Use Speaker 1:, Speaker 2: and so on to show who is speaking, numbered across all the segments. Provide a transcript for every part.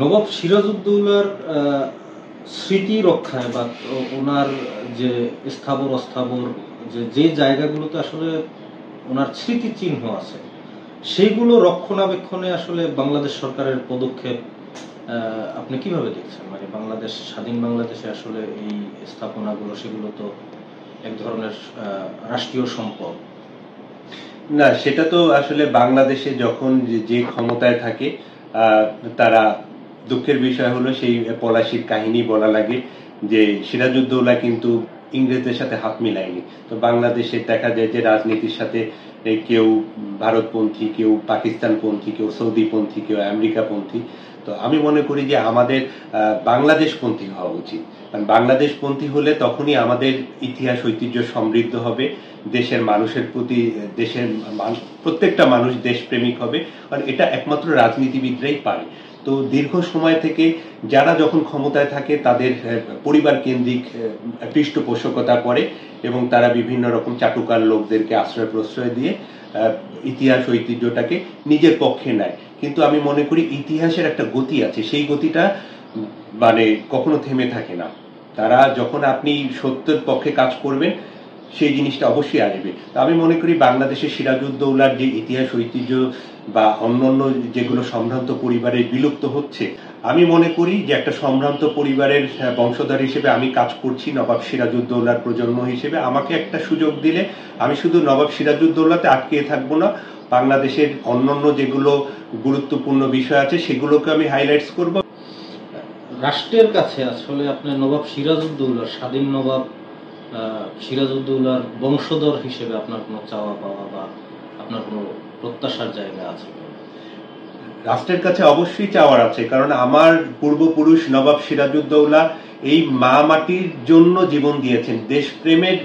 Speaker 1: নবাব সিরাজউদ্দৌলার স্মৃতি রক্ষায় বা ওনার যে স্থাবর অস্থাবর যে জায়গাগুলোতে আসলে ওনার স্মৃতিচিহ্ন আছে সেইগুলো রক্ষণাবেক্ষণে আসলে বাংলাদেশ সরকারের পদক্ষেপ আপনি কিভাবে দেখছেন? মানে বাংলাদেশ স্বাধীন বাংলাদেশে আসলে এই স্থাপনাগুলো সেগুলো তো এক ধরনের রাষ্ট্রীয় সম্পদ।
Speaker 2: না, সেটা তো আসলে বাংলাদেশে যখন যে ক্ষমতায় থাকে তারা, দুঃখের বিষয় হলো সেই পলাশির কাহিনী বলা লাগে যে সিরাজউদ্দৌলা কিন্তু ইংরেজদের সাথে হাত মিলায়নি। তো বাংলাদেশে দেখা যায় যে রাজনীতির সাথে কেউ ভারতপন্থী, কেউ পাকিস্তানপন্থী, কেউ সৌদিপন্থী, কেউ আমেরিকাপন্থী। তো আমি মনে করি যে আমাদের বাংলাদেশপন্থী হওয়া উচিত। কারণ বাংলাদেশপন্থী হলে তখনই আমাদের ইতিহাস ঐতিহ্য সমৃদ্ধ হবে, দেশের মানুষের প্রতি, দেশের প্রত্যেকটা মানুষ দেশপ্রেমিক হবে। কারণ এটা একমাত্র রাজনীতিবিদরাই পারে। তো দীর্ঘ সময় থেকে যারা যখন ক্ষমতায় থাকে তাদের পরিবার কেন্দ্রিক পৃষ্ঠপোষকতা করে এবং তারা বিভিন্ন রকম চাটুকার লোকদেরকে আশ্রয় প্রশ্রয় দিয়ে ইতিহাস ঐতিহ্যটাকে নিজের পক্ষে নেয়। কিন্তু আমি মনে করি ইতিহাসের একটা গতি আছে, সেই গতিটা মানে কখনো থেমে থাকে না। তারা যখন আপনি সত্যের পক্ষে কাজ করবেন সেই জিনিসটা অবশ্যই আসবে। আমি মনে করি বাংলাদেশের সিরাজউদ্দৌলার যে ইতিহাস ঐতিহ্য বা অন্যান্য যেগুলো সম্ভ্রান্ত পরিবারের বিলুপ্ত হচ্ছে, আমি মনে করি যে একটা সম্ভ্রান্ত পরিবারের বংশধর হিসেবে আমি কাজ করছি, নবাব সিরাজউদ্দৌলার প্রজন্ম হিসেবে। আমাকে একটা সুযোগ দিলে আমি শুধু নবাব সিরাজউদ্দৌলাতে আটকে থাকবো না, বাংলাদেশের অন্যান্য যেগুলো গুরুত্বপূর্ণ বিষয় আছে সেগুলোকে আমি হাইলাইটস করব।
Speaker 1: রাষ্ট্রের কাছে আসলে আপনার নবাব সিরাজউদ্দৌলার, স্বাধীন নবাব সিরাজউদ্দৌলার বংশধর হিসেবে আপনার কোনো চাওয়া পাওয়া বা আপনার কোনো প্রত্যাশার জায়গা আছে?
Speaker 2: রাষ্ট্রের কাছে অবশ্যই চাওয়ার আছে, কারণ আমার পূর্বপুরুষ নবাব সিরাজউদ্দৌলা এই মা মাটির জন্য জীবন দিয়েছেন, দেশপ্রেমের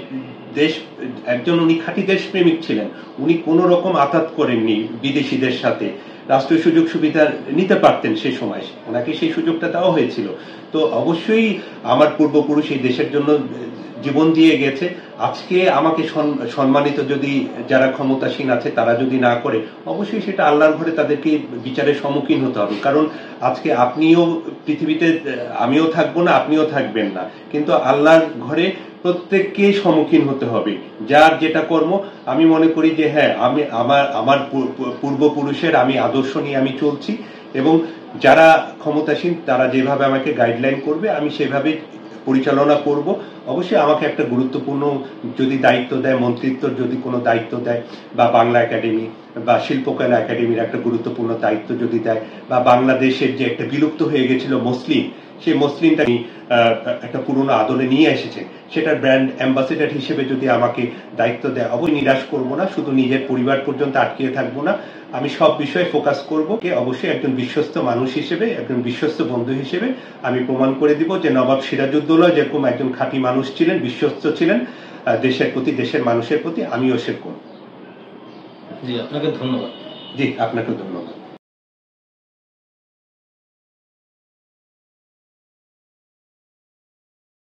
Speaker 2: একজন উনি খাঁটি দেশপ্রেমিক ছিলেন। উনি কোনো রকম আঘাত করেননি বিদেশিদের সাথে, রাষ্ট্রীয় সুযোগ সুবিধা নিতে পারতেন, সে সময় ওনাকে সেই সুযোগটা দেওয়া হয়েছিল। তো অবশ্যই আমার পূর্বপুরুষ এই দেশের জন্য জীবন দিয়ে গেছে। আজকে আমাকে সম্মানিত যদি যারা ক্ষমতাসীন আছে তারা যদি না করে, অবশ্যই সেটা আল্লাহর ঘরে তাদেরকে বিচারের সম্মুখীন হতে হবে। কারণ আজকে আপনিও পৃথিবীতে, আমিও থাকবো না, আপনিও থাকবেন না, কিন্তু আল্লাহর ঘরে প্রত্যেককে সম্মুখীন হতে হবে যার যেটা কর্ম। আমি মনে করি যে হ্যাঁ, আমি আমার পূর্বপুরুষের আমি আদর্শ নিয়ে আমি চলছি এবং যারা ক্ষমতাসীন তারা যেভাবে আমাকে গাইডলাইন করবে আমি সেভাবে পরিচালনা করব। অবশ্যই আমাকে একটা গুরুত্বপূর্ণ যদি দায়িত্ব দেয়, মন্ত্রিত্বর যদি কোনো দায়িত্ব দেয়, বা বাংলা একাডেমি বা শিল্পকলা একাডেমির একটা গুরুত্বপূর্ণ দায়িত্ব যদি দেয়, বা বাংলাদেশের যে একটা বিলুপ্ত হয়ে গেছিল মসলিন, সেই মসলিনটা একটা পুরনো আদলে নিয়ে এসেছেন, সেটার ব্র্যান্ড অ্যাম্বাসেডর হিসেবে যদি আমাকে দায়িত্ব দেয়, অবশ্যই নিরাশ করব না, শুধু নিজের পরিবার পর্যন্ত আটকিয়ে থাকবো না, আমি সব বিষয়ে ফোকাস করব। অবশ্যই একজন বিশ্বস্ত মানুষ হিসেবে, একজন বিশ্বস্ত বন্ধু হিসেবে আমি প্রমাণ করে দিব যে নবাব সিরাজউদ্দৌলা যেরকম একজন খাঁটি মানুষ ছিলেন, বিশ্বস্ত ছিলেন দেশের প্রতি, দেশের মানুষের প্রতি, আমিও সেরকম।
Speaker 1: জি, আপনাকে ধন্যবাদ।
Speaker 2: জি, আপনাকে ধন্যবাদ।